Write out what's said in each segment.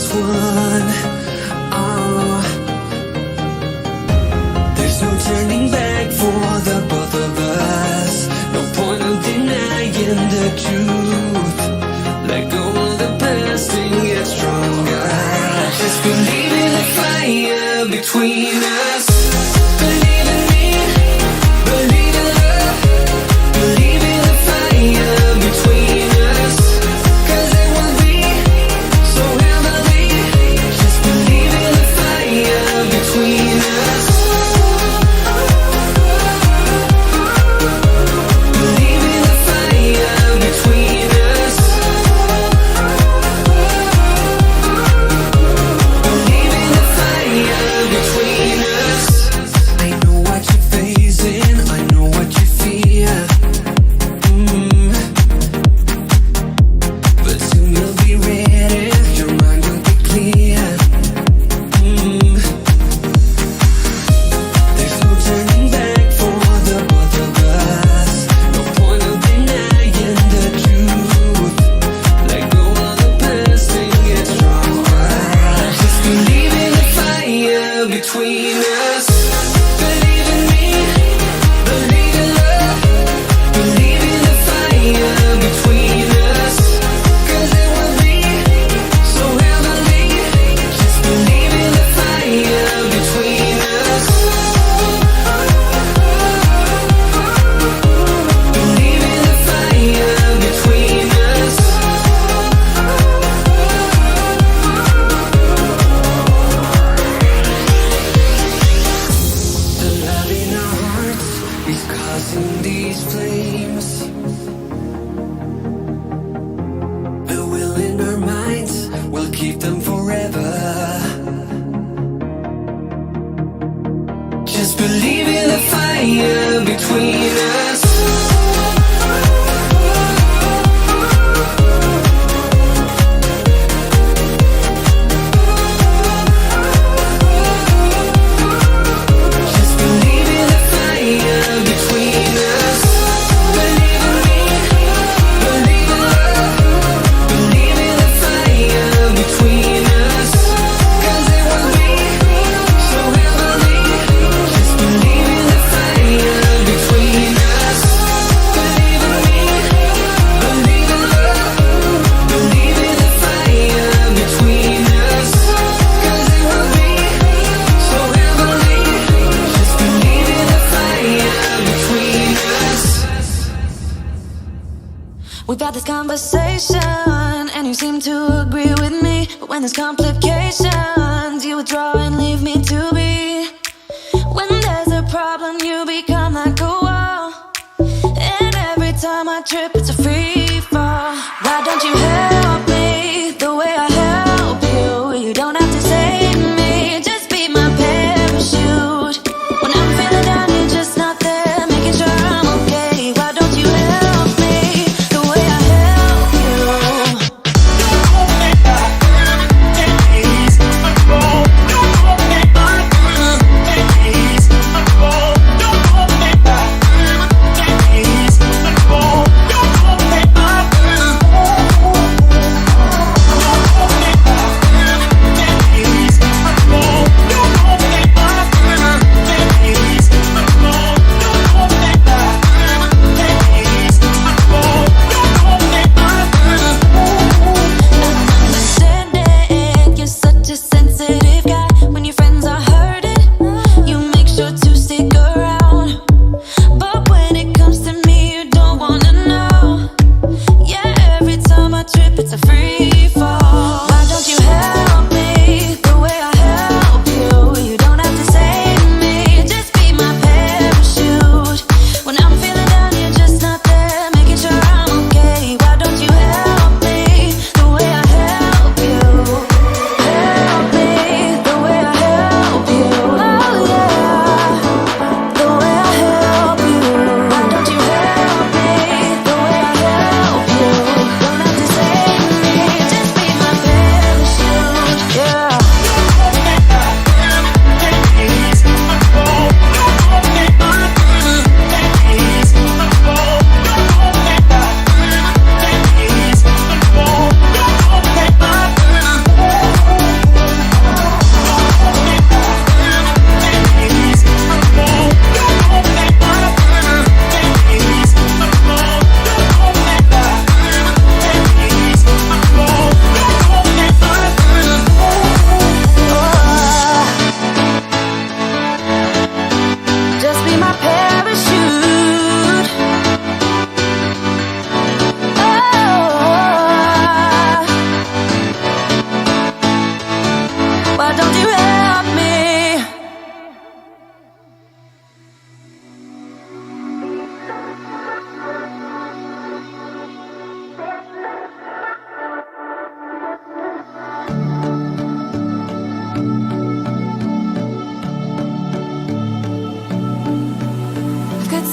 as one. There's no turning back for the both of us. No point of denying the truth. Let go of the past and get stronger. Just believe in the fire between us. Believe in me, believe in love. Believe in the fire between us. 'Cause it will be so heavenly. Just believe in the fire between us. Believe in the fire between us. Believe in the fire between us. I know what you're facing, I know what you fear. But soon you'll be ready, your mind will be clear. There's no turning back for the both of us. No point of denying the truth. Let go of the past and get stronger. Just believe in the fire between us. Believe in me, believe in love. Believe in the fire between us. 'Cause it will be so heavenly. Just believe in the fire between us. Believe in the fire between us. The love in our hearts is causing these flames. The will in our minds will keep them forever. Just believe in the fire between us. Just believe in the fire between us. Believe in me, believe in love. Believe in the fire between us. 'Cause it will be so heavenly. Just believe in the fire between us. Believe in me, believe in love. Believe in the fire between us. 'Cause it will be so heavenly. Just believe in the fire between us. We've had this conversation and you seem to agree with me. But when there's complications, you withdraw and leave me to be. When there's a problem, you become like a wall. And every time I trip, it's a free fall. Why don't you help me the way I help you? You don't have to save me, just be my parachute. When I'm feeling down, you're just not there, making sure I'm okay. Why don't you help me the way I help you? Don't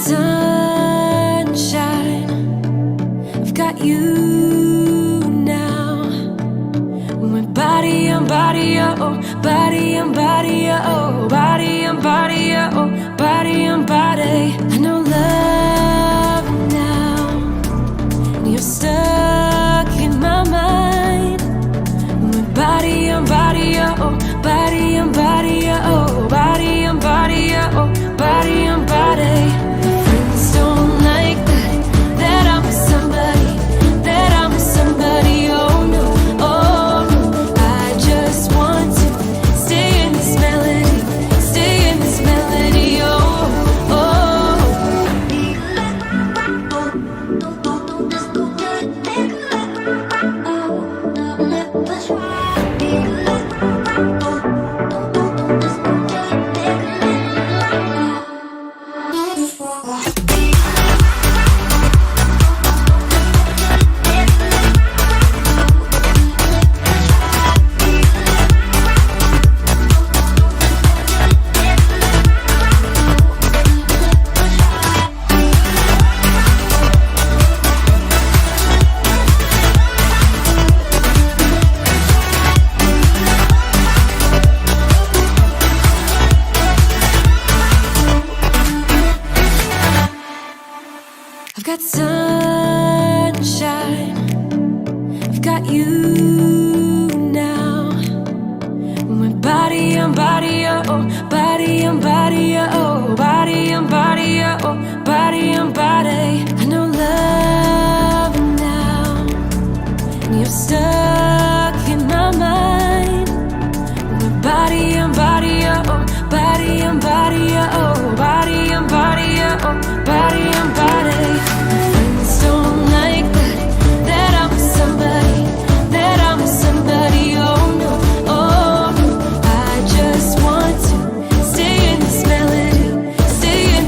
sunshine, I've got you now. We're body on body, oh, body on body, oh, body on body, oh, body on body. I know love now, and you're stuck in my mind. We're body on body, oh, body on body, oh, body on body, oh, body on body. My friends don't like that I'm with somebody, that I'm with somebody. Oh no, oh no. I just want to stay in this melody, stay in this melody. Oh, I've got sunshine, I've got you now. We're body on body, oh, body on body, oh, body on body, oh, body on body. I know love now, and you're stuck in my mind. We're body on body, oh, body on body, oh, body on body, oh, body on body. My friends don't like that I'm with somebody, that I'm with somebody. Oh no, oh no. I just want to stay in this melody, stay in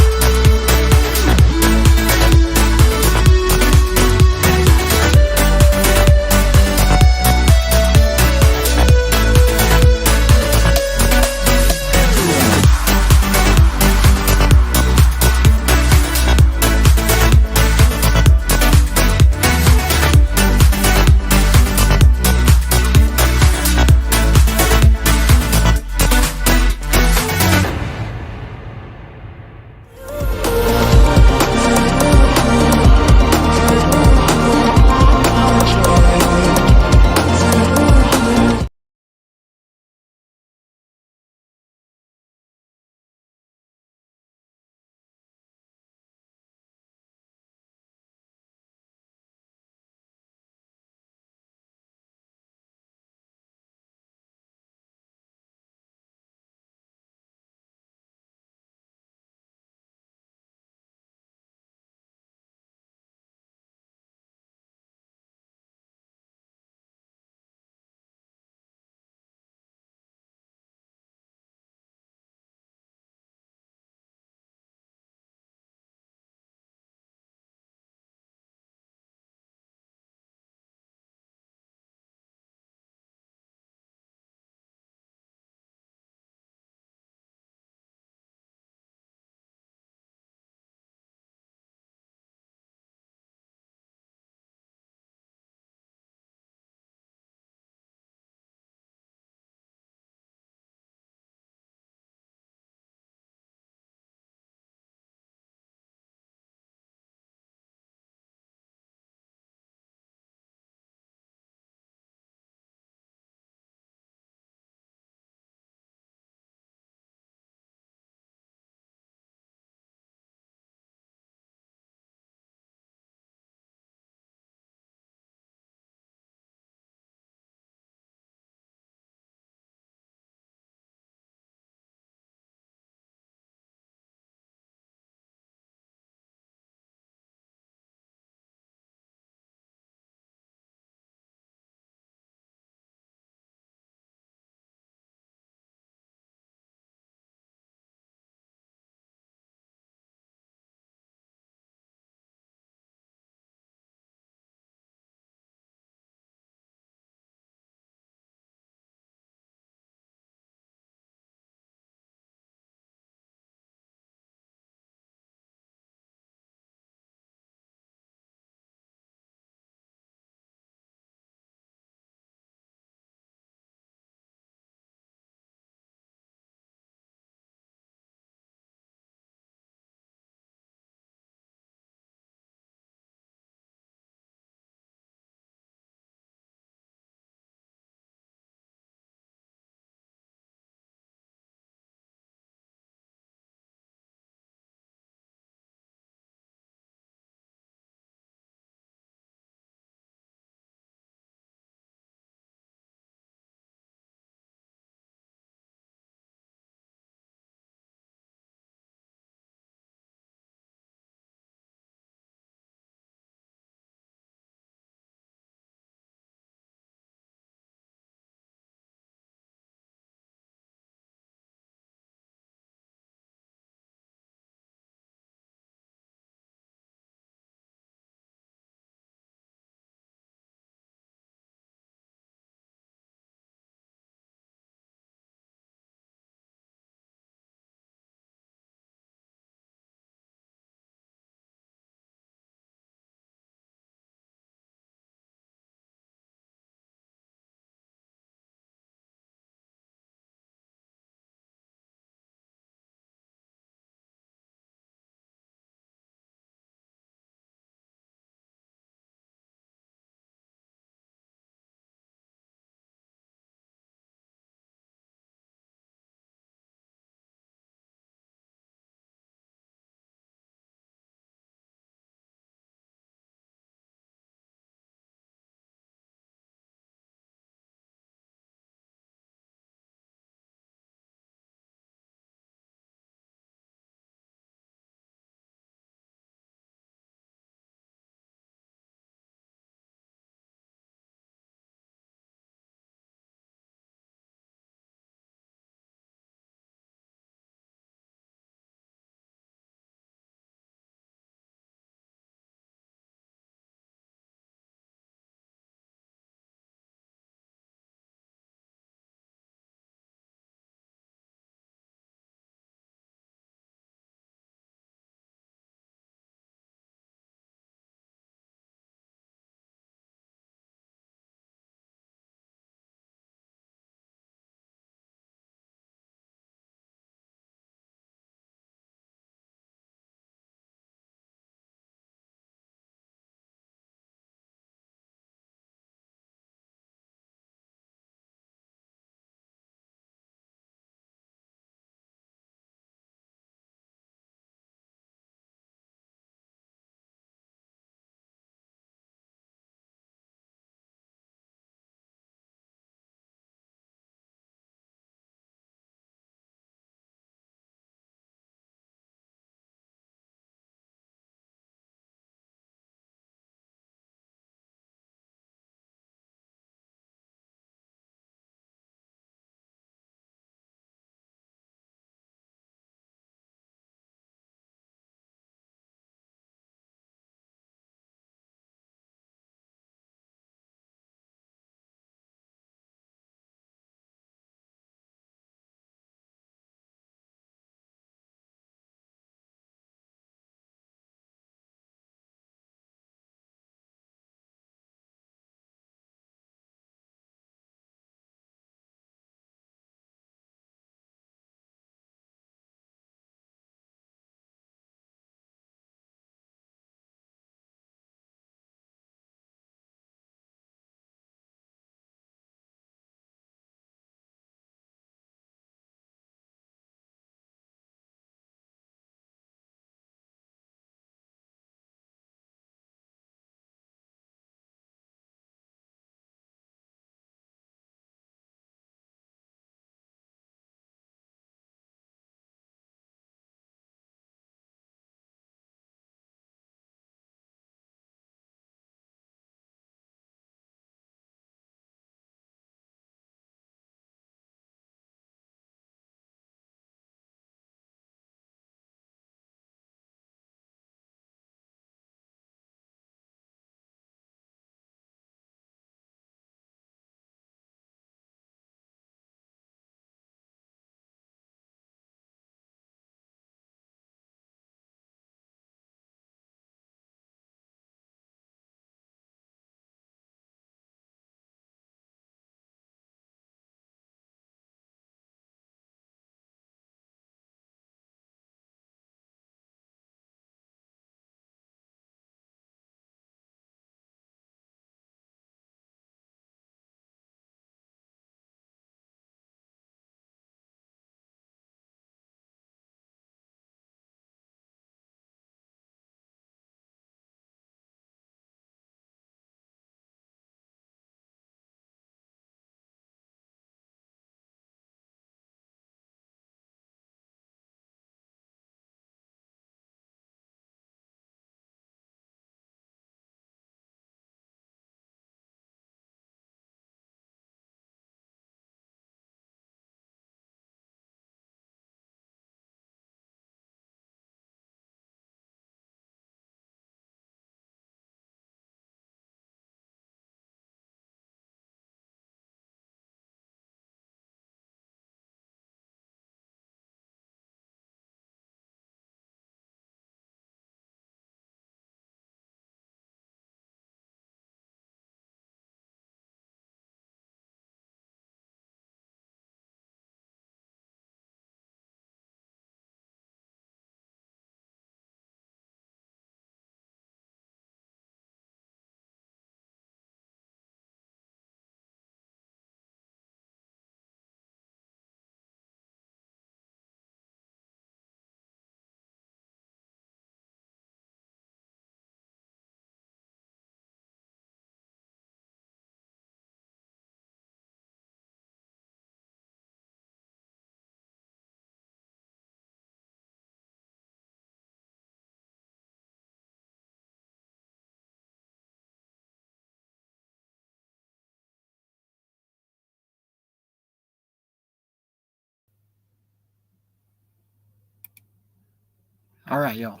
All right, y'all.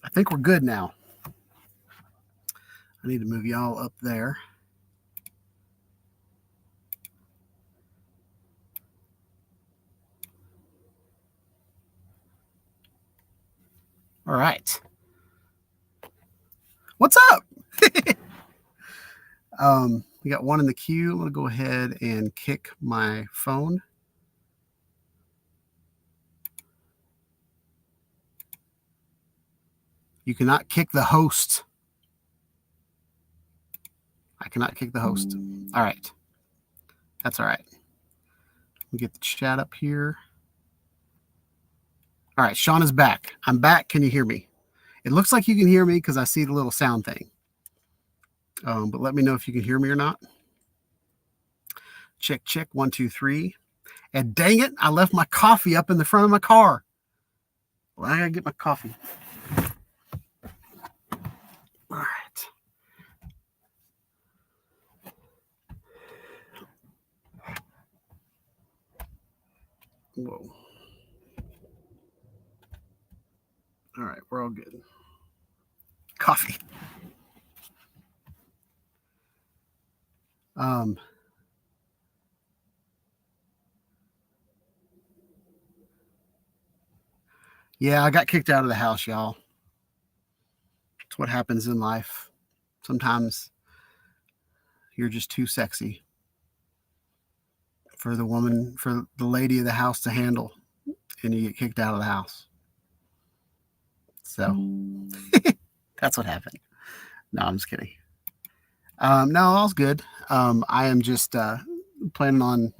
I think we're good now. I need to move y'all up there. All right. What's up? We got one in the queue. I'm going to go ahead and kick my phone. You cannot kick the host. I cannot kick the host. All right. That's all right. We get the chat up here. All right. Sean is back. I'm back. Can you hear me? It looks like you can hear me because I see the little sound thing. But let me know if you can hear me or not. Check, check. 1, 2, 3. And dang it, I left my coffee up in the front of my car. Well, I gotta get my coffee. All right. Whoa. All right, we're all good. Coffee. Yeah, I got kicked out of the house, y'all. It's what happens in life. Sometimes you're just too sexy for the woman, for the lady of the house to handle, and you get kicked out of the house. So that's what happened. No, I'm just kidding. No, all's good. I am just planning on,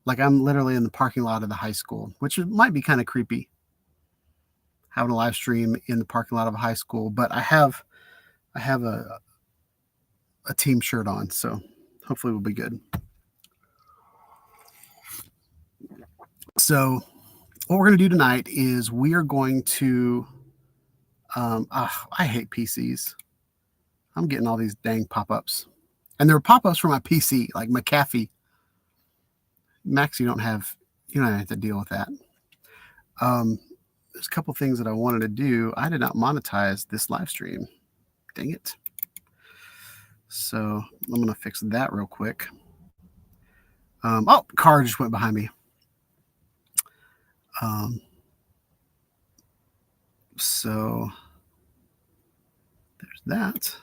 like I'm literally in the parking lot of the high school, which might be kind of creepy, having a live stream in the parking lot of a high school. But I have a team shirt on, so hopefully we'll be good. So what we're going to do tonight is we are going to, I hate PCs. I'm getting all these dang pop-ups. And there are pop-ups for my PC, like McAfee. Max, you don't have to deal with that. There's a couple things that I wanted to do. I did not monetize this live stream. Dang it. So I'm going to fix that real quick. Oh, car just went behind me. So there's that.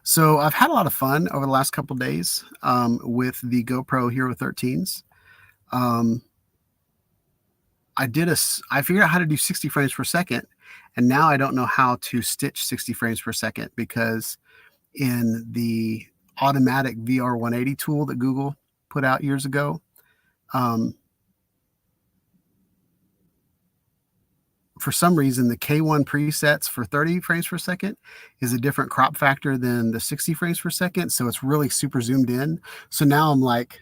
So I've had a lot of fun over the last couple of days with the GoPro HERO13s. I figured out how to do 60 frames per second, and now I don't know how to stitch 60 frames per second because in the automatic VR180 tool that Google put out years ago, for some reason, the K1 presets for 30 frames per second is a different crop factor than the 60 frames per second. So it's really super zoomed in. So now I'm like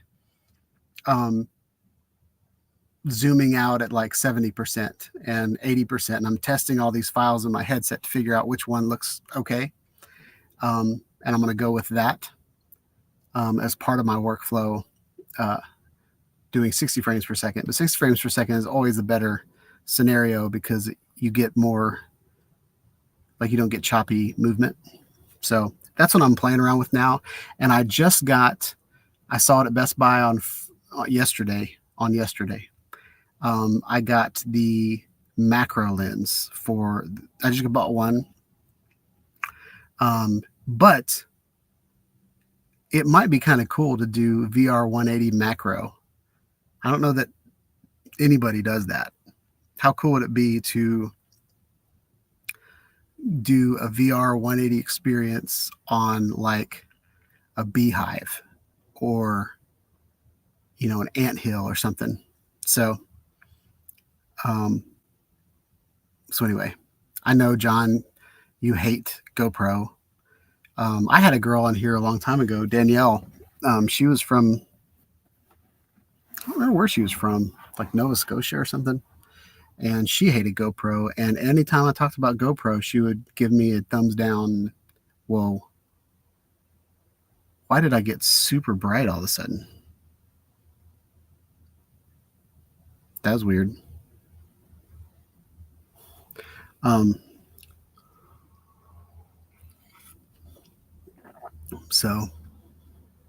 zooming out at like 70% and 80%. And I'm testing all these files in my headset to figure out which one looks okay. And I'm going to go with that as part of my workflow, doing 60 frames per second. But 60 frames per second is always a better scenario because you get more, like you don't get choppy movement. So that's what I'm playing around with now. And I saw it at Best Buy on yesterday. I got the macro lens I just bought one. But it might be kind of cool to do VR 180 macro. I don't know that anybody does that. How cool would it be to do a VR 180 experience on like a beehive or, an anthill or something? So anyway, I know, John, you hate GoPro. I had a girl on here a long time ago, Danielle. She was from, I don't remember where she was from, like Nova Scotia or something. And she hated GoPro. And anytime I talked about GoPro, she would give me a thumbs down. Whoa. Why did I get super bright all of a sudden? That was weird. So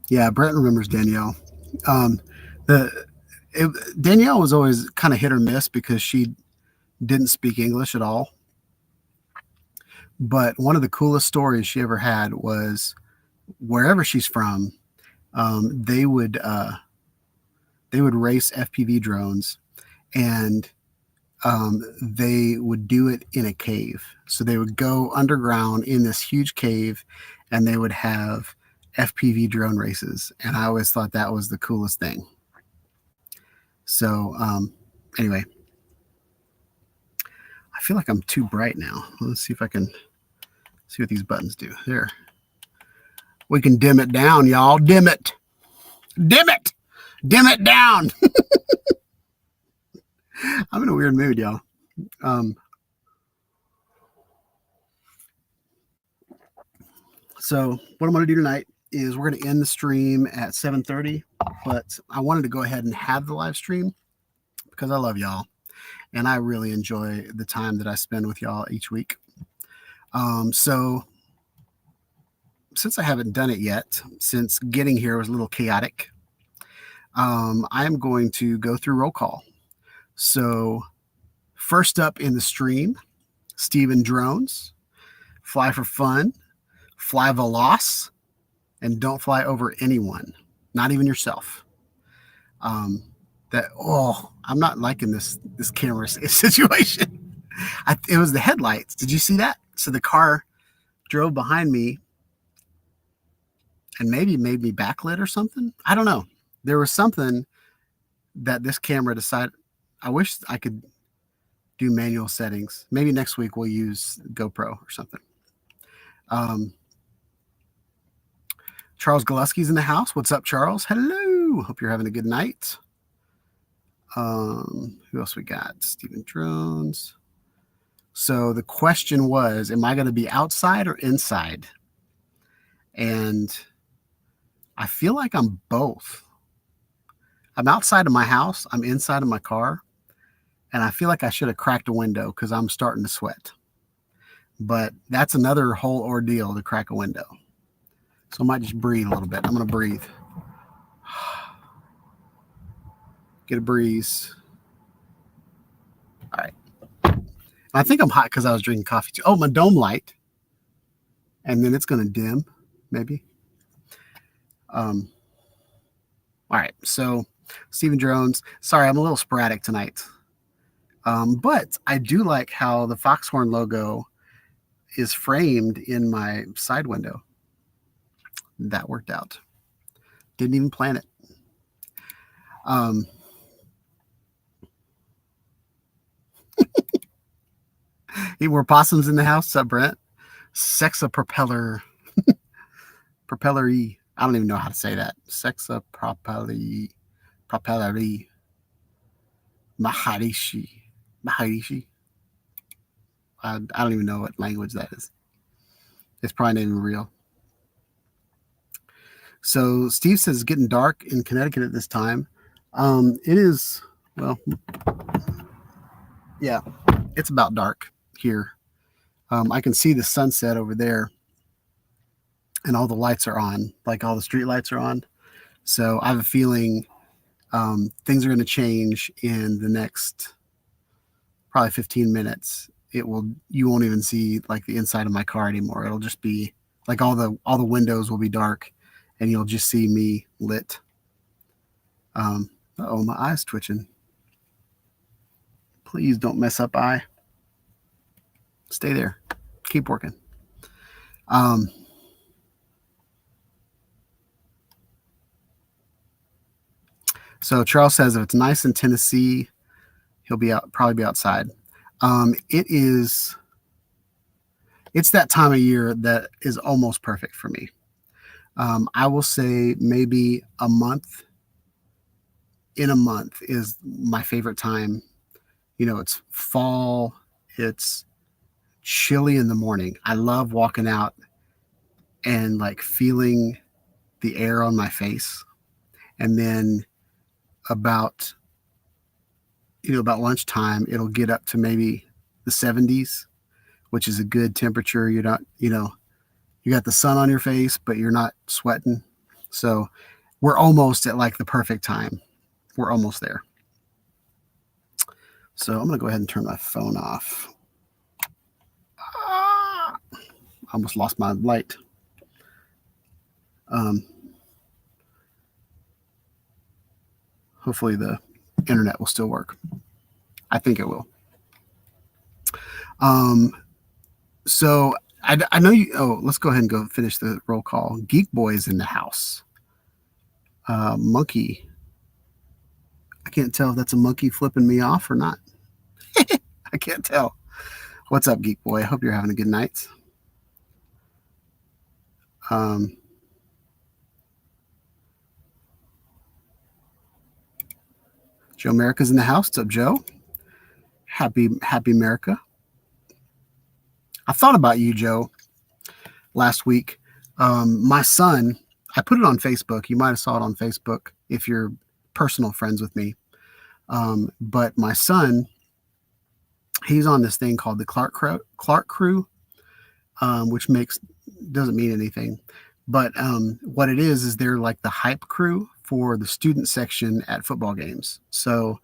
yeah, Brent remembers Danielle. Um, Danielle was always kind of hit or miss because she didn't speak English at all. But one of the coolest stories she ever had was wherever she's from, they would race FPV drones, and they would do it in a cave. So they would go underground in this huge cave, and they would have FPV drone races. And I always thought that was the coolest thing. So anyway, I feel like I'm too bright now. Let's see if I can see what these buttons do. There. We can dim it down, y'all. Dim it. Dim it. Dim it down. I'm in a weird mood, y'all. So what I'm going to do tonight is we're going to end the stream at 7:30, but I wanted to go ahead and have the live stream because I love y'all, and I really enjoy the time that I spend with y'all each week. So since I haven't done it yet, since getting here was a little chaotic, I'm going to go through roll call. So first up in the stream, Steven Drones, Fly for Fun, Fly Veloz, and don't fly over anyone, not even yourself. I'm not liking this camera situation. It was the headlights. Did you see that? So the car drove behind me and maybe made me backlit or something. I don't know. There was something that this camera decided. I wish I could do manual settings. Maybe next week we'll use GoPro or something. Charles Galuski's in the house. What's up, Charles? Hello. Hope you're having a good night. Who else we got? Steven Drones. So the question was, am I going to be outside or inside? And I feel like I'm both. I'm outside of my house. I'm inside of my car. And I feel like I should have cracked a window because I'm starting to sweat. But that's another whole ordeal to crack a window. So I might just breathe a little bit. I'm going to breathe. Get a breeze. All right. I think I'm hot because I was drinking coffee too. Oh, my dome light. And then it's going to dim, maybe. All right. So Steven Drones. Sorry, I'm a little sporadic tonight. But I do like how the Foxhorn logo is framed in my side window. That worked out. Didn't even plan it. Hey, were possums in the house? What's up, Brent? Sexa propeller. Propellery. I don't even know how to say that. Sexa propellery. Propellery. Maharishi. Maharishi. I don't even know what language that is. It's probably not even real. So Steve says it's getting dark in Connecticut at this time. It is, well, yeah, it's about dark here. I can see the sunset over there and all the lights are on, like all the street lights are on. So I have a feeling things are going to change in the next probably 15 minutes. You won't even see like the inside of my car anymore. It'll just be like all the windows will be dark and you'll just see me lit. Uh-oh, my eye's twitching. Please don't mess up eye. Stay there. Keep working. So Charles says if it's nice in Tennessee, he'll probably be outside. It's that time of year that is almost perfect for me. I will say maybe a month. In a month is my favorite time. You know, it's fall. It's chilly in the morning. I love walking out and like feeling the air on my face. And then about lunchtime, it'll get up to maybe the 70s, which is a good temperature. You're not, you got the sun on your face, but you're not sweating. So we're almost at like the perfect time. We're almost there. So I'm going to go ahead and turn my phone off. I almost lost my light. Hopefully the internet will still work. I think it will. So I know you. Oh, let's go ahead and go finish the roll call. Geek Boy is in the house. Monkey. I can't tell if that's a monkey flipping me off or not. I can't tell. What's up, Geek Boy? I hope you're having a good night. Joe America's in the house. What's up, Joe? Happy America. I thought about you, Joe, last week. My son, I put it on Facebook. You might have saw it on Facebook if you're personal friends with me. But my son, he's on this thing called the Clark Crew, which doesn't mean anything. But what it is they're like the hype crew for the student section at football games. So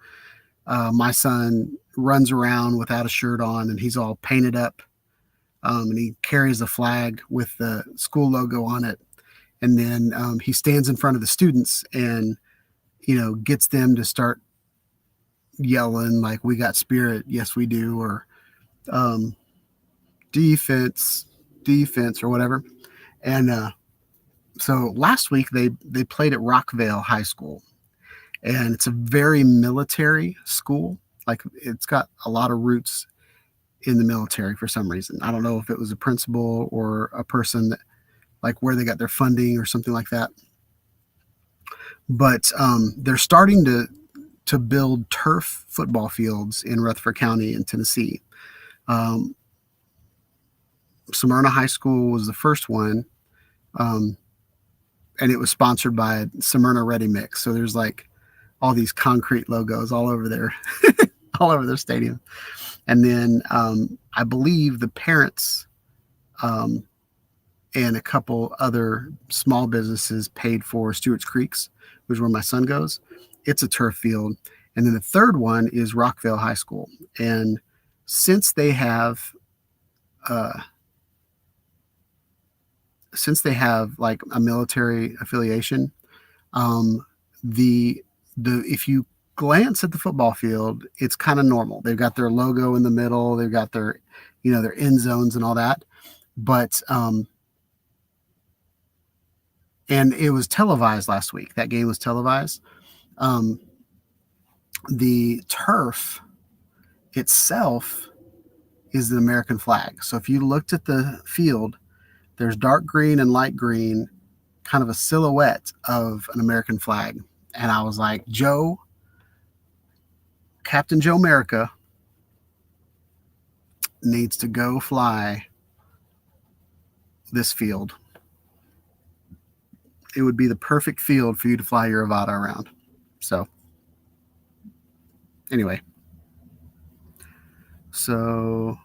my son runs around without a shirt on, and he's all painted up. And he carries a flag with the school logo on it. And then he stands in front of the students and, gets them to start yelling like, "We got spirit. Yes, we do." Or defense, or whatever. And so last week they played at Rockvale High School. And it's a very military school. Like, it's got a lot of roots in the military for some reason. I don't know if it was a principal or a person that, like, where they got their funding or something like that. But they're starting to build turf football fields in Rutherford County in Tennessee. Smyrna High School was the first one. And it was sponsored by Smyrna Ready Mix. So there's like all these concrete logos all over their stadium. And then I believe the parents and a couple other small businesses paid for Stewart's Creeks, which is where my son goes. It's a turf field. And then the third one is Rockvale High School. And since they have like a military affiliation, if you glance at the football field, it's kind of normal. They've got their logo in the middle. They've got their, their end zones and all that. But and it was televised last week. That game was televised. The turf itself is the American flag. So if you looked at the field, there's dark green and light green, kind of a silhouette of an American flag. And I was like, Captain Joe America needs to go fly this field. It would be the perfect field for you to fly your Avata around. So anyway, so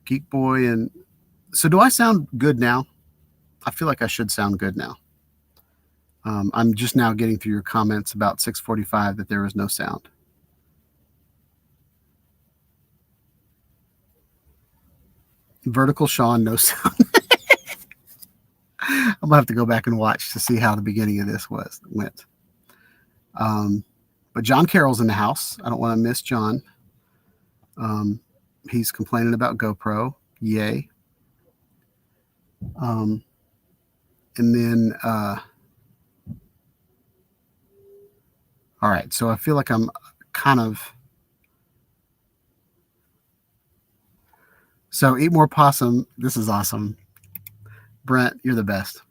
Geek Boy. And so do I sound good now? I feel like I should sound good now. I'm just now getting through your comments about 6:45 that there was no sound. Vertical Sean, no sound. I'm gonna have to go back and watch to see how the beginning of this went. But John Carroll's in the house. I don't want to miss John. He's complaining about GoPro. Yay. And then all right, so I feel like I'm kind of. So eat more possum. This is awesome. Brent, you're the best.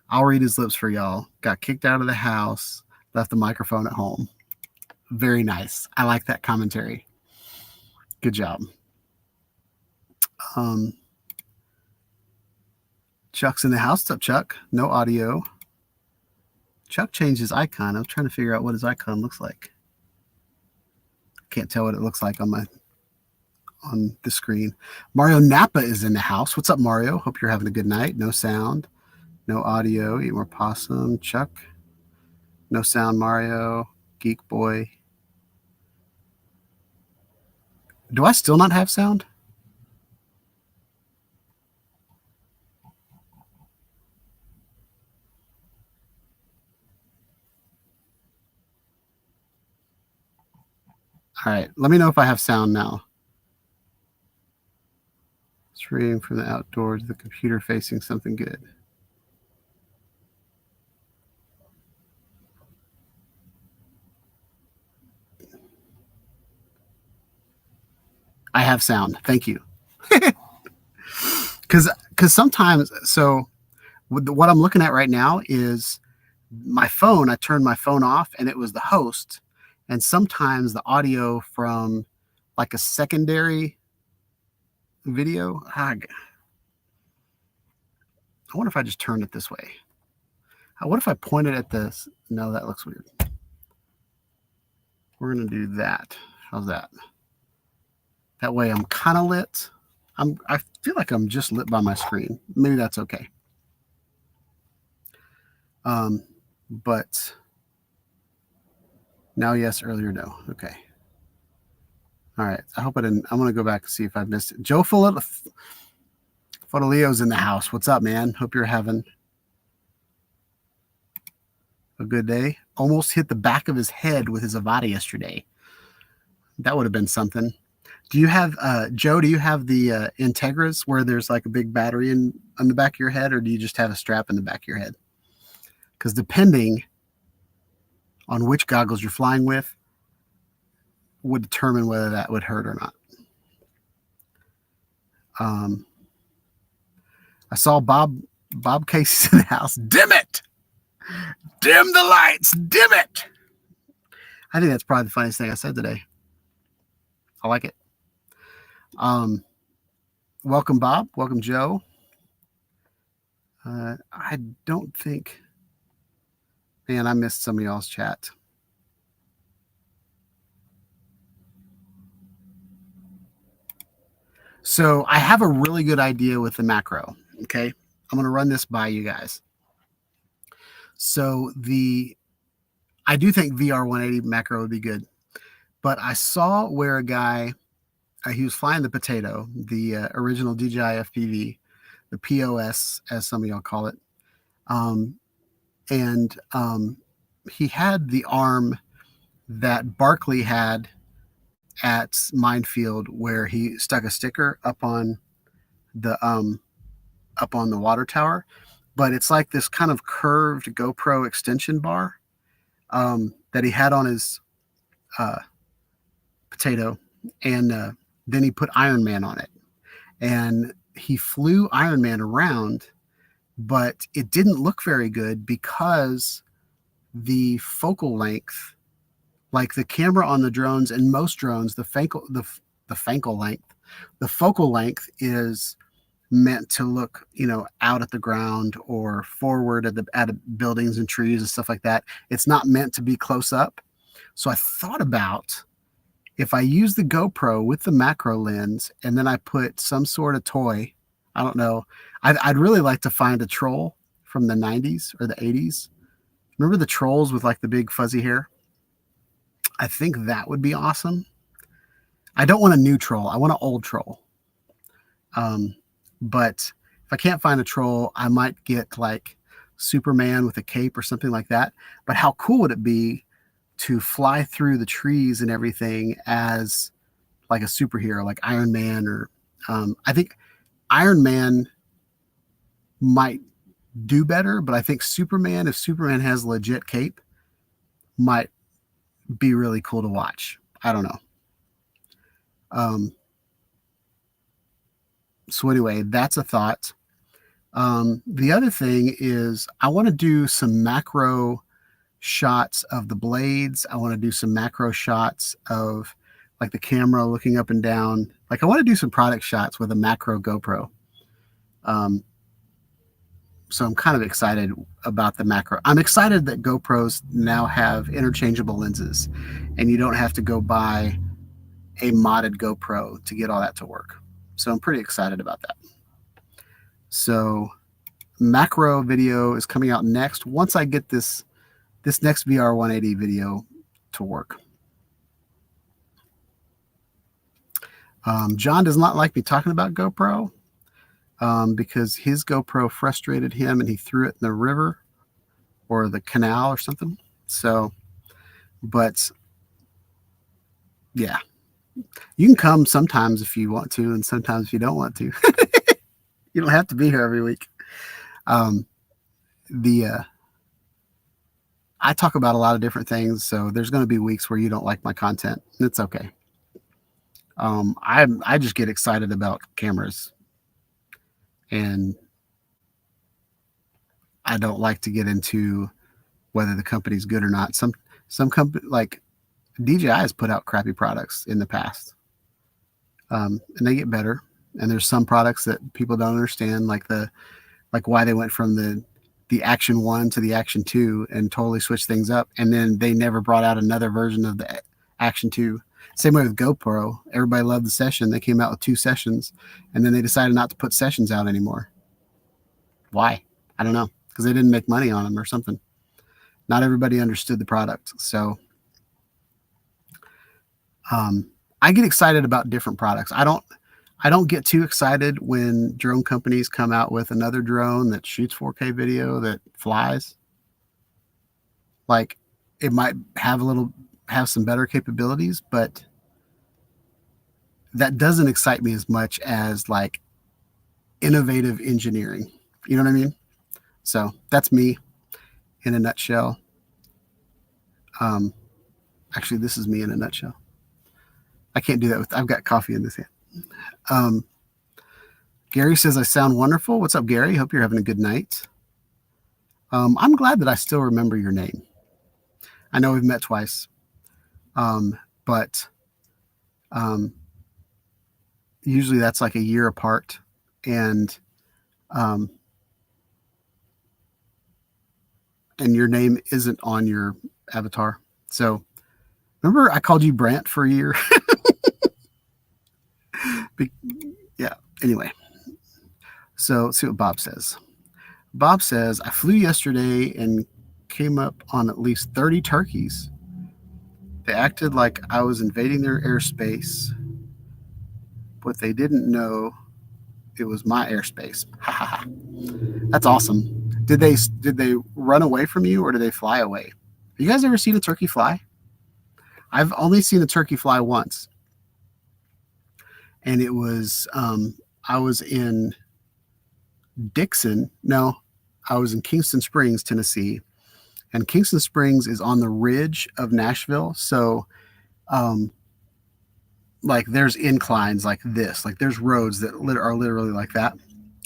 I'll read his lips for y'all. Got kicked out of the house, left the microphone at home. Very nice. I like that commentary. Good job. Chuck's in the house. What's up, Chuck? No audio. Chuck changed his icon. I was trying to figure out what his icon looks like. Can't tell what it looks like on the screen. Mario Napa is in the house. What's up, Mario? Hope you're having a good night. No sound, no audio. Eat more possum. Chuck. No sound, Mario. Geek Boy. Do I still not have sound? All right. Let me know if I have sound now. It's reading from the outdoors, the computer facing something good. I have sound. Thank you. Because sometimes, so what I'm looking at right now is my phone. I turned my phone off and it was the host. And sometimes the audio from like a secondary video. I wonder if I just turned it this way. What if I pointed at this? No, that looks weird. We're going to do that. How's that? That way I'm kind of lit. I feel like I'm just lit by my screen. Maybe that's okay. But now yes, earlier no. Okay. All right. I hope I didn't. I'm going to go back and see if I missed it. Joe Fotolio's in the house. What's up, man? Hope you're having a good day. Almost hit the back of his head with his Avata yesterday. That would have been something. Do you have, Joe, do you have the Integras where there's like a big battery on the back of your head, or do you just have a strap in the back of your head? Because depending on which goggles you're flying with would determine whether that would hurt or not. I saw Bob Casey's in the house. Dim it! Dim the lights! Dim it! I think that's probably the funniest thing I said today. I like it. Welcome, Bob. Welcome, Joe. I don't think, man, I missed some of y'all's chat. So I have a really good idea with the macro. Okay. I'm going to run this by you guys. So I do think VR180 macro would be good, but I saw where a guy, he was flying the Potato, the original DJI FPV, the POS, as some of y'all call it. He had the arm that Barkley had at Minefield, where he stuck a sticker up on the water tower, but it's like this kind of curved GoPro extension bar that he had on his Potato, and then he put Iron Man on it, and he flew Iron Man around, but it didn't look very good because the focal length, like the camera on the drones and most drones, the focal length is meant to look, out at the ground or forward at buildings and trees and stuff like that. It's not meant to be close up. So I thought about, if I use the GoPro with the macro lens and then I put some sort of toy, I don't know. I'd really like to find a troll from the 90s or the 80s. Remember the trolls with like the big fuzzy hair? I think that would be awesome. I don't want a new troll. I want an old troll. But if I can't find a troll, I might get like Superman with a cape or something like that. But how cool would it be to fly through the trees and everything as like a superhero, like Iron Man, or I think Iron Man might do better, but I think Superman, if Superman has a legit cape, might be really cool to watch. I don't know. So anyway, that's a thought. The other thing is I want to do some macro shots of the blades. I want to do some macro shots of like the camera looking up and down. Like I want to do some product shots with a macro GoPro. So I'm kind of excited about the macro. I'm excited that GoPros now have interchangeable lenses, and you don't have to go buy a modded GoPro to get all that to work. So I'm pretty excited about that. So macro video is coming out next once I get this next VR 180 video to work. John does not like me talking about GoPro because his GoPro frustrated him and he threw it in the river or the canal or something. So, but yeah, you can come sometimes if you want to, and sometimes if you don't want to. You don't have to be here every week. I talk about a lot of different things, so there's going to be weeks where you don't like my content. It's okay. I just get excited about cameras, and I don't like to get into whether the company's good or not. Some company like DJI has put out crappy products in the past, and they get better. And there's some products that people don't understand, like why they went from the Action 1 to the Action 2 and totally switched things up, and then they never brought out another version of the Action 2. Same way with GoPro. Everybody loved the Session. They came out with 2 sessions, and then they decided not to put sessions out anymore. Why? I don't know. Because they didn't make money on them or something. Not everybody understood the product. So I get excited about different products. I don't get too excited when drone companies come out with another drone that shoots 4K video that flies. Like, it might have some better capabilities, but that doesn't excite me as much as like innovative engineering. You know what I mean? So that's me in a nutshell. Actually, this is me in a nutshell. I can't do that I've got coffee in this hand. Gary says I sound wonderful. What's up, Gary? Hope you're having a good night. I'm glad that I still remember your name. I know we've met twice, but usually that's like a year apart, and your name isn't on your avatar. So remember I called you Brant for a year? Yeah. Anyway, so let's see what Bob says. Bob says, I flew yesterday and came up on at least 30 turkeys. They acted like I was invading their airspace, but they didn't know it was my airspace. Ha ha ha. That's awesome. Did they run away from you, or did they fly away? Have you guys ever seen a turkey fly? I've only seen a turkey fly once. And it was, I was in I was in Kingston Springs, Tennessee. And Kingston Springs is on the ridge of Nashville. So, like, there's inclines like this. Like, there's roads that are literally like that.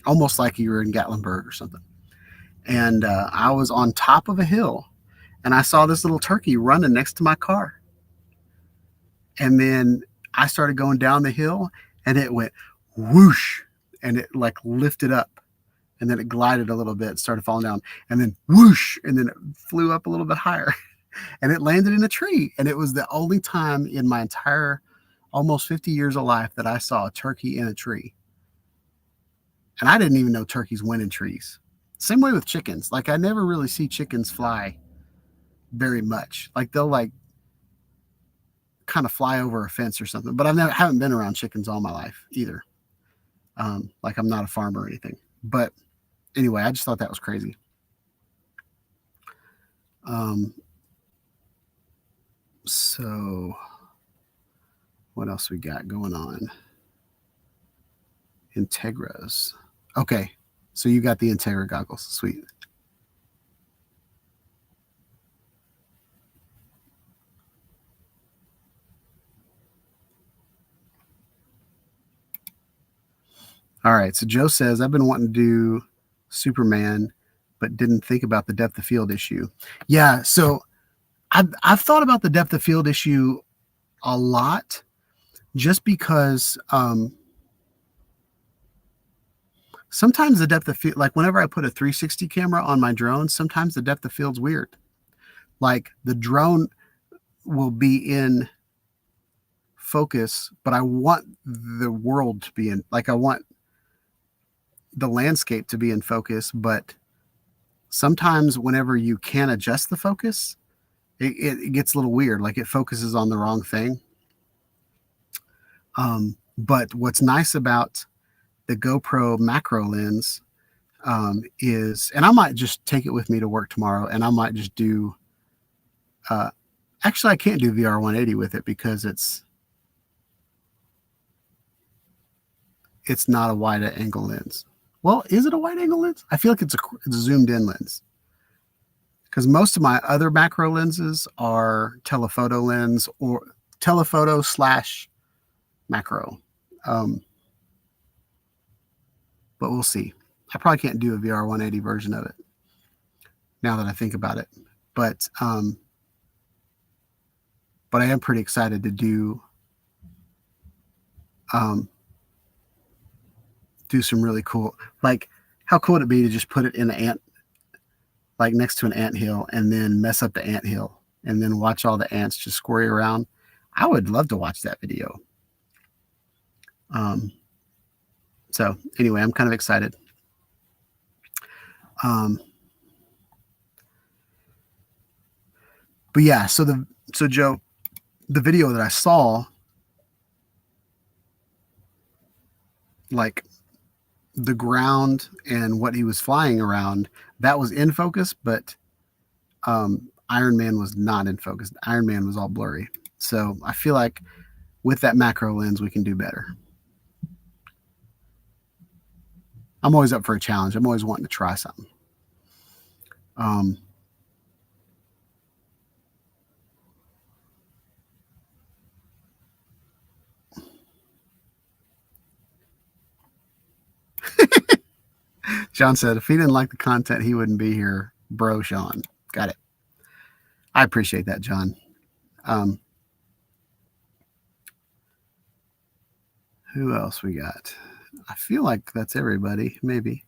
Almost like you were in Gatlinburg or something. And I was on top of a hill, and I saw this little turkey running next to my car. And then I started going down the hill, and it went whoosh, and it like lifted up, and then it glided a little bit, started falling down, and then whoosh, and then it flew up a little bit higher, and it landed in a tree. And it was the only time in my entire almost 50 years of life that I saw a turkey in a tree. And I didn't even know turkeys went in trees. Same way with chickens. Like, I never really see chickens fly very much. Like, they'll like kind of fly over a fence or something, but haven't been around chickens all my life either. Like, I'm not a farmer or anything, but anyway, I just thought that was crazy. So what else we got going on? Integras. Okay. So you got the Integra goggles. Sweet. All right. So Joe says, I've been wanting to do Superman, but didn't think about the depth of field issue. Yeah. So I've thought about the depth of field issue a lot, just because Sometimes the depth of field, like whenever I put a 360 camera on my drone, sometimes the depth of field's weird. Like the drone will be in focus, but I want the world to be in, like I want the landscape to be in focus, but sometimes whenever you can adjust the focus, it gets a little weird, like it focuses on the wrong thing. But what's nice about the GoPro macro lens is, and I might just take it with me to work tomorrow, and I might just do, actually I can't do VR 180 with it because it's not a wide angle lens. Well, is it a wide angle lens? I feel like it's a zoomed in lens, because most of my other macro lenses are telephoto lens or telephoto / macro. But we'll see. I probably can't do a VR 180 version of it now that I think about it. But I am pretty excited to do some really cool, like how cool would it be to just put it in the ant, like next to an anthill, and then mess up the anthill and then watch all the ants just scurry around. I would love to watch that video. So anyway, I'm kind of excited. But yeah, so Joe, the video that I saw, like the ground and what he was flying around, that was in focus, but Iron Man was not in focus. Iron Man was all blurry. So I feel like with that macro lens, we can do better. I'm always up for a challenge. I'm always wanting to try something. John said, if he didn't like the content, he wouldn't be here. Bro, Sean. Got it. I appreciate that, John. Who else we got? I feel like that's everybody, maybe.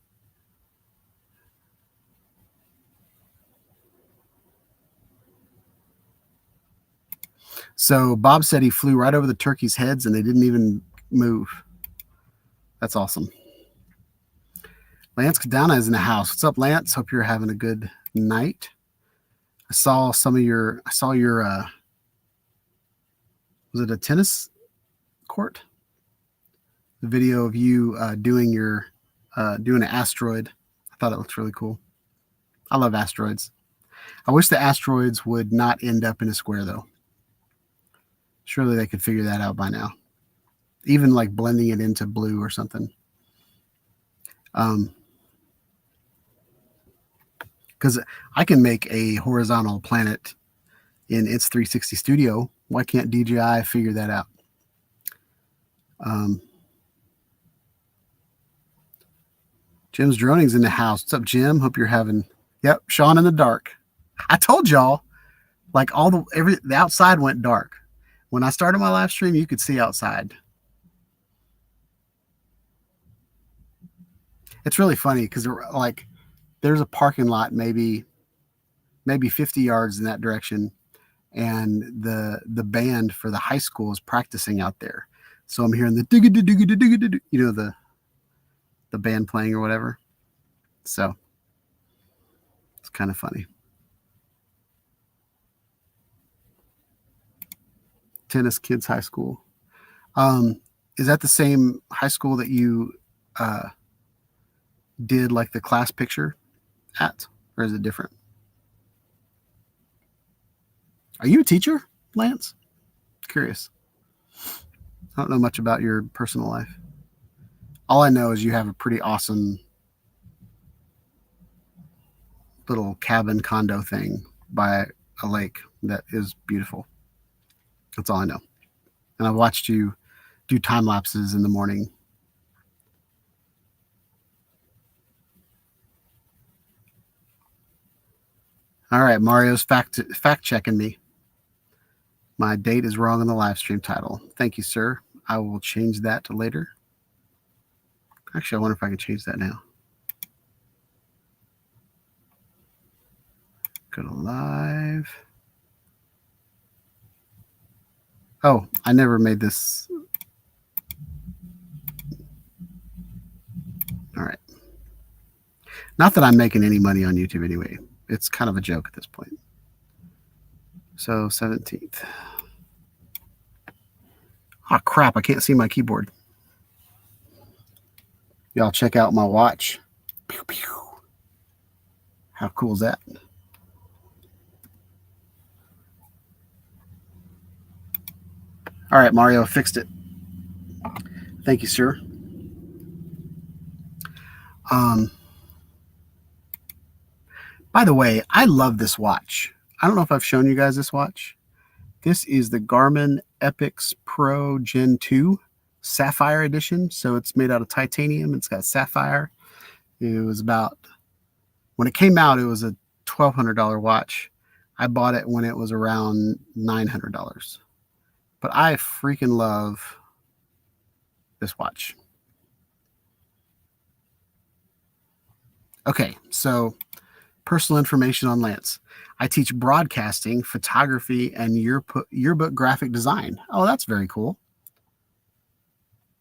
So Bob said he flew right over the turkeys' heads and they didn't even move. That's awesome. Lance Cadana is in the house. What's up, Lance? Hope you're having a good night. I saw your was it a tennis court? The video of you doing an asteroid. I thought it looked really cool. I love asteroids. I wish the asteroids would not end up in a square though. Surely they could figure that out by now. Even like blending it into blue or something. Because I can make a horizontal planet in its 360 Studio. Why can't DJI figure that out? Jim's Droning's in the house. What's up, Jim? Hope you're having. Yep, Sean in the dark. I told y'all, like the outside went dark. When I started my live stream, you could see outside. It's really funny because like there's a parking lot maybe 50 yards in that direction, and the band for the high school is practicing out there. So I'm hearing the the band playing or whatever. So it's kind of funny. Tennis Kids High School. Is that the same high school that you did like the class picture at, or is it different? Are you a teacher, Lance? Curious. I don't know much about your personal life. All I know is you have a pretty awesome little cabin condo thing by a lake that is beautiful. That's all I know. And I've watched you do time lapses in the morning. All right, Mario's fact checking me. My date is wrong on the live stream title. Thank you, sir. I will change that to later. Actually, I wonder if I can change that now. Go to live. Oh, I never made this. All right. Not that I'm making any money on YouTube anyway. It's kind of a joke at this point. So 17th. Oh, crap. I can't see my keyboard. Y'all check out my watch. Pew, pew. How cool is that? All right, Mario fixed it. Thank you, sir. By the way, I love this watch. I don't know if I've shown you guys this watch. This is the Garmin Epix Pro Gen 2 Sapphire Edition. So it's made out of titanium. It's got sapphire. It was about, when it came out, it was a $1,200 watch. I bought it when it was around $900. But I freaking love this watch. Okay, so personal information on Lance. I teach broadcasting, photography, and yearbook graphic design. Oh, that's very cool.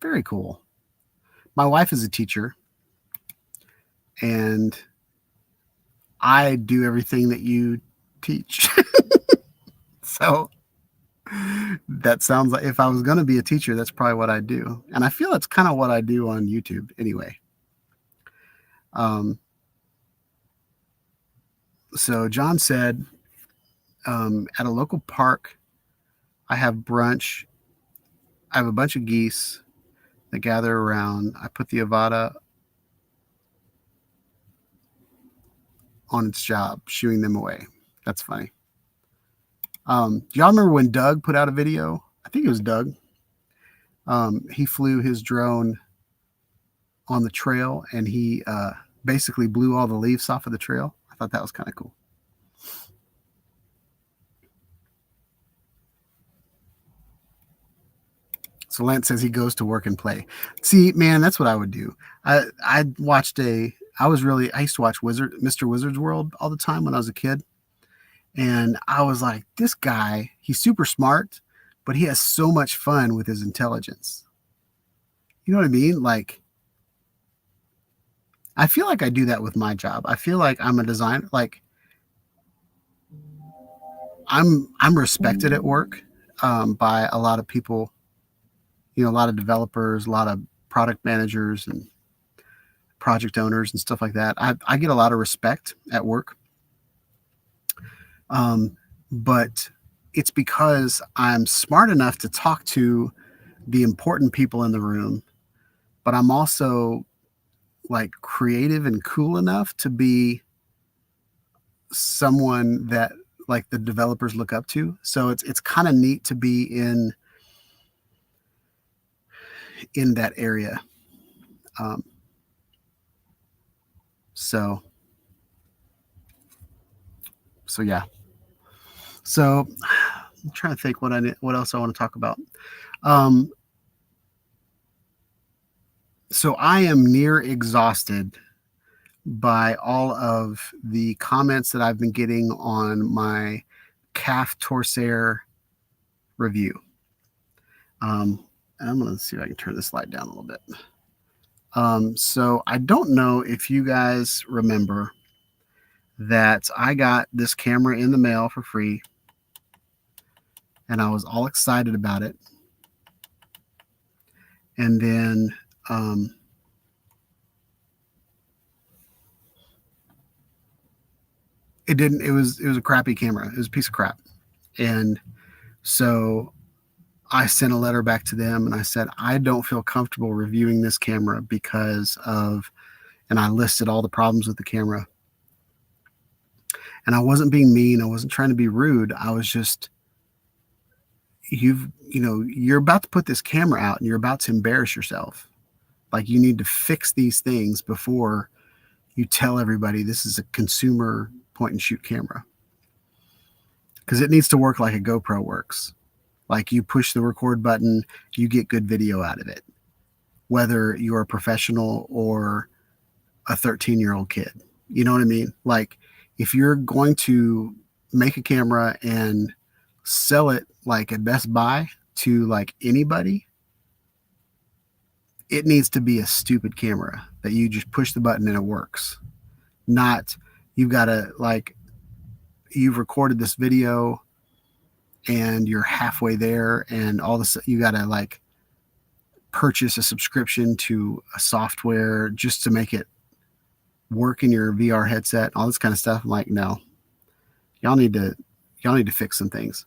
Very cool. My wife is a teacher, and I do everything that you teach. So that sounds like, if I was going to be a teacher, that's probably what I do. And I feel that's kind of what I do on YouTube anyway. So John said, at a local park, I have brunch. I have a bunch of geese that gather around. I put the Avada on its job, shooing them away. That's funny. Do y'all remember when Doug put out a video? I think it was Doug. He flew his drone on the trail, and he basically blew all the leaves off of the trail. I thought that was kind of cool. So Lance says he goes to work and play. See, man, that's what I would do. I used to watch Mr. Wizard's World all the time when I was a kid. And I was like, this guy, he's super smart, but he has so much fun with his intelligence. You know what I mean? Like, I feel like I do that with my job. I feel like I'm a designer. Like, I'm respected at work by a lot of people, you know, a lot of developers, a lot of product managers and project owners and stuff like that. I get a lot of respect at work. But it's because I'm smart enough to talk to the important people in the room, but I'm also like creative and cool enough to be someone that like the developers look up to. So it's kind of neat to be in that area. So yeah. So I'm trying to think what else I want to talk about. So I am near exhausted by all of the comments that I've been getting on my calf torsair review. And I'm going to see if I can turn this light down a little bit. So I don't know if you guys remember that I got this camera in the mail for free, and I was all excited about it. And then it was a crappy camera. It was a piece of crap. And so I sent a letter back to them and I said, I don't feel comfortable reviewing this camera because of, and I listed all the problems with the camera. And I wasn't being mean. I wasn't trying to be rude. I was just, you're about to put this camera out and you're about to embarrass yourself. Like, you need to fix these things before you tell everybody this is a consumer point and shoot camera. Because it needs to work like a GoPro works. Like, you push the record button, you get good video out of it. whether you're a professional or a 13-year-old kid. You know what I mean? Like, if you're going to make a camera and sell it like at Best Buy to like anybody, it needs to be a stupid camera that you just push the button and it works. Not you've got to, like, you've recorded this video and you're halfway there and all this, you got to like purchase a subscription to a software just to make it work in your VR headset, all this kind of stuff. I'm like, no, y'all need to fix some things.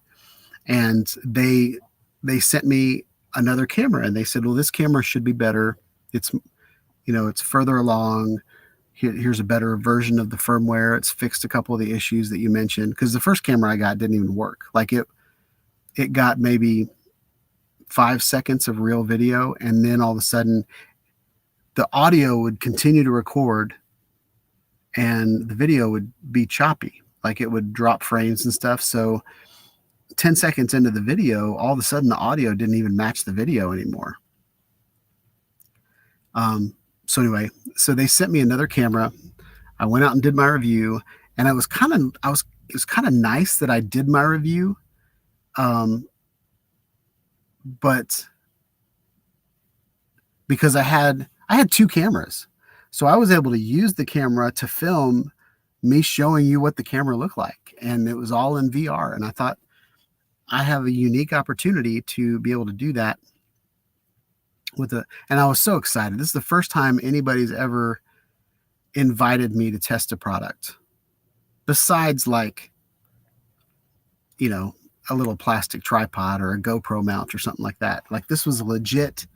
And they sent me another camera and they said, well, this camera should be better. It's, it's further along. Here's a better version of the firmware. It's fixed a couple of the issues that you mentioned. Because the first camera I got didn't even work. Like it got maybe 5 seconds of real video, and then all of a sudden the audio would continue to record and the video would be choppy. Like it would drop frames and stuff. So 10 seconds into the video, all of a sudden the audio didn't even match the video anymore. So anyway, so they sent me another camera. I went out and did my review, and it was kind of nice that I did my review. But because I had 2 cameras, so I was able to use the camera to film me showing you what the camera looked like, and it was all in VR. And I thought I have a unique opportunity to be able to do that and I was so excited. This is the first time anybody's ever invited me to test a product besides, like, a little plastic tripod or a GoPro mount or something like that. Like, this was legit.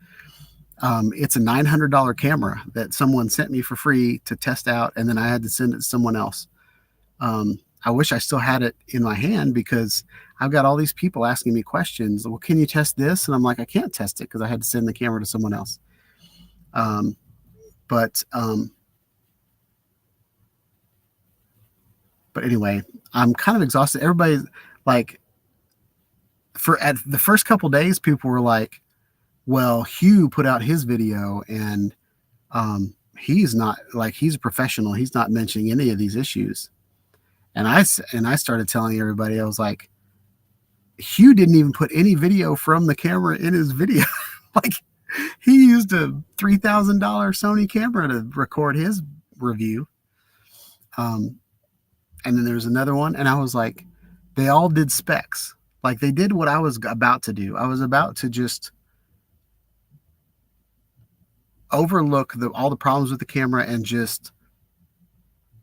It's a $900 camera that someone sent me for free to test out, and then I had to send it to someone else. I wish I still had it in my hand because I've got all these people asking me questions. Well, can you test this? And I'm like, I can't test it because I had to send the camera to someone else. But anyway, I'm kind of exhausted. Everybody, like, at the first couple days, people were like, well, Hugh put out his video and he's not, like, he's a professional. He's not mentioning any of these issues. And I started telling everybody, I was like, Hugh didn't even put any video from the camera in his video. Like, he used a $3,000 Sony camera to record his review. And then there's another one. And I was like, they all did specs. Like, they did what I was about to do. I was about to just overlook all the problems with the camera and just,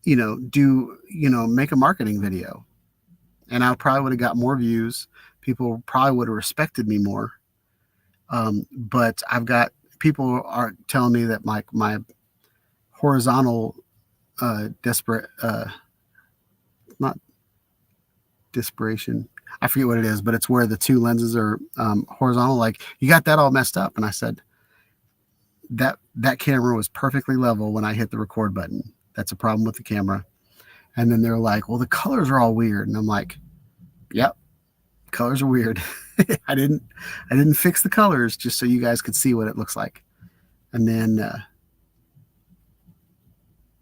make a marketing video. And I probably would have got more views. People probably would have respected me more. But I've got people are telling me that my horizontal not desperation. I forget what it is, but it's where the 2 lenses are horizontal. Like, you got that all messed up. And I said, that camera was perfectly level when I hit the record button. That's a problem with the camera. And then they're like, well, the colors are all weird. And I'm like, yep, colors are weird. I didn't fix the colors just so you guys could see what it looks like. And then,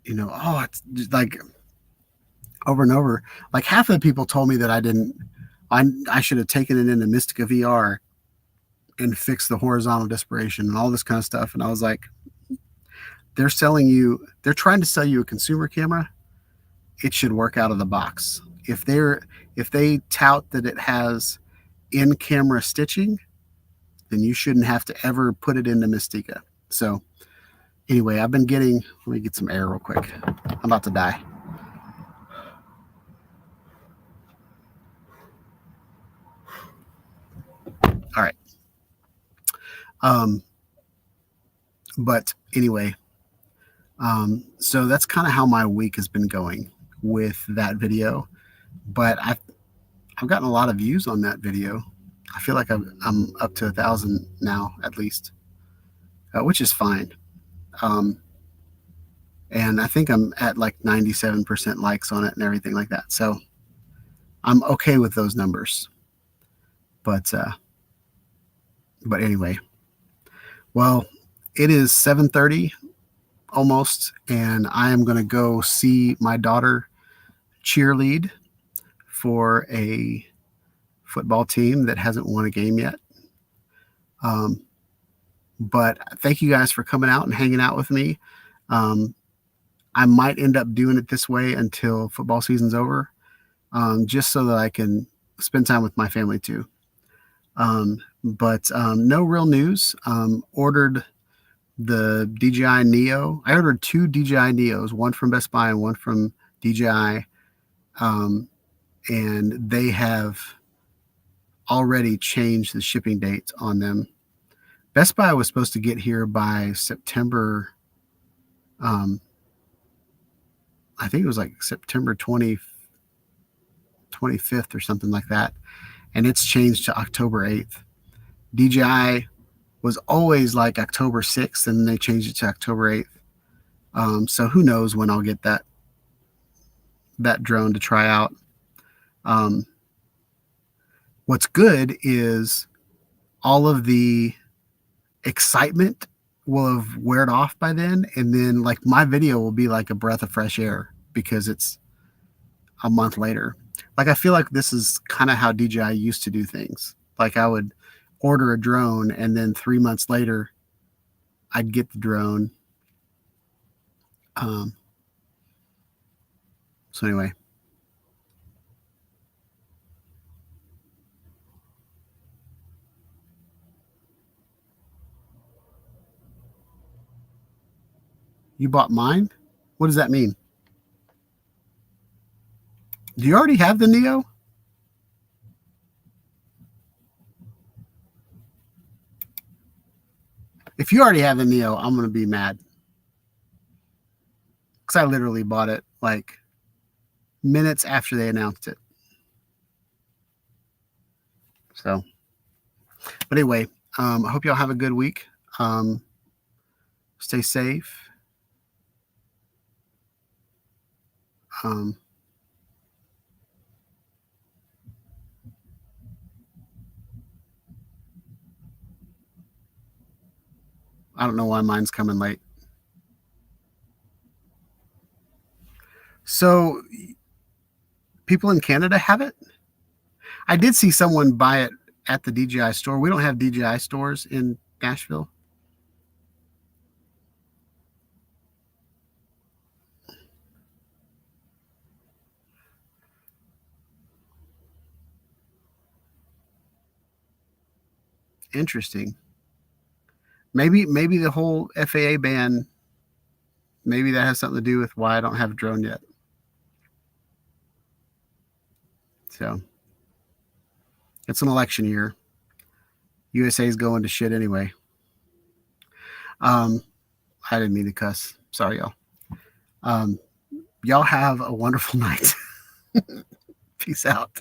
it's just like over and over. Like, half of the people told me that I should have taken it into Mystica VR and fixed the horizontal desperation and all this kind of stuff. And I was like, they're trying to sell you a consumer camera. It should work out of the box. If they tout that it has in-camera stitching, then you shouldn't have to ever put it into Mystica. So anyway, let me get some air real quick. I'm about to die. All right. But anyway, so that's kind of how my week has been going with that video. But I've gotten a lot of views on that video. I feel like I'm up to 1,000 now, at least, which is fine. And I think I'm at like 97% likes on it and everything like that. So I'm okay with those numbers. But anyway, well, it is 7:30 almost, and I am going to go see my daughter cheerlead for a football team that hasn't won a game yet. But thank you guys for coming out and hanging out with me. I might end up doing it this way until football season's over, just so that I can spend time with my family too. But no real news. Ordered the DJI Neo. I ordered 2 DJI Neos, one from Best Buy and one from DJI. And they have already changed the shipping dates on them. Best Buy was supposed to get here by September. I think it was like September 25th or something like that. And it's changed to October 8th. DJI was always like October 6th, and they changed it to October 8th. So who knows when I'll get that drone to try out. What's good is all of the excitement will have weared off by then, and then like my video will be like a breath of fresh air because it's a month later. Like I feel like this is kind of how DJI used to do things. Like I would order a drone, and then 3 months later I'd get the drone. So anyway, you bought mine? What does that mean? Do you already have the Neo? If you already have the Neo, I'm going to be mad. Because I literally bought it like minutes after they announced it. So, but anyway, I hope y'all have a good week. Stay safe. I don't know why mine's coming late. So people in Canada have it? I did see someone buy it at the DJI store. We don't have DJI stores in Nashville. Interesting. Maybe the whole FAA ban, maybe that has something to do with why I don't have a drone yet. So it's an election year. USA is going to shit anyway. I didn't mean to cuss. Sorry, y'all. Y'all have a wonderful night. Peace out.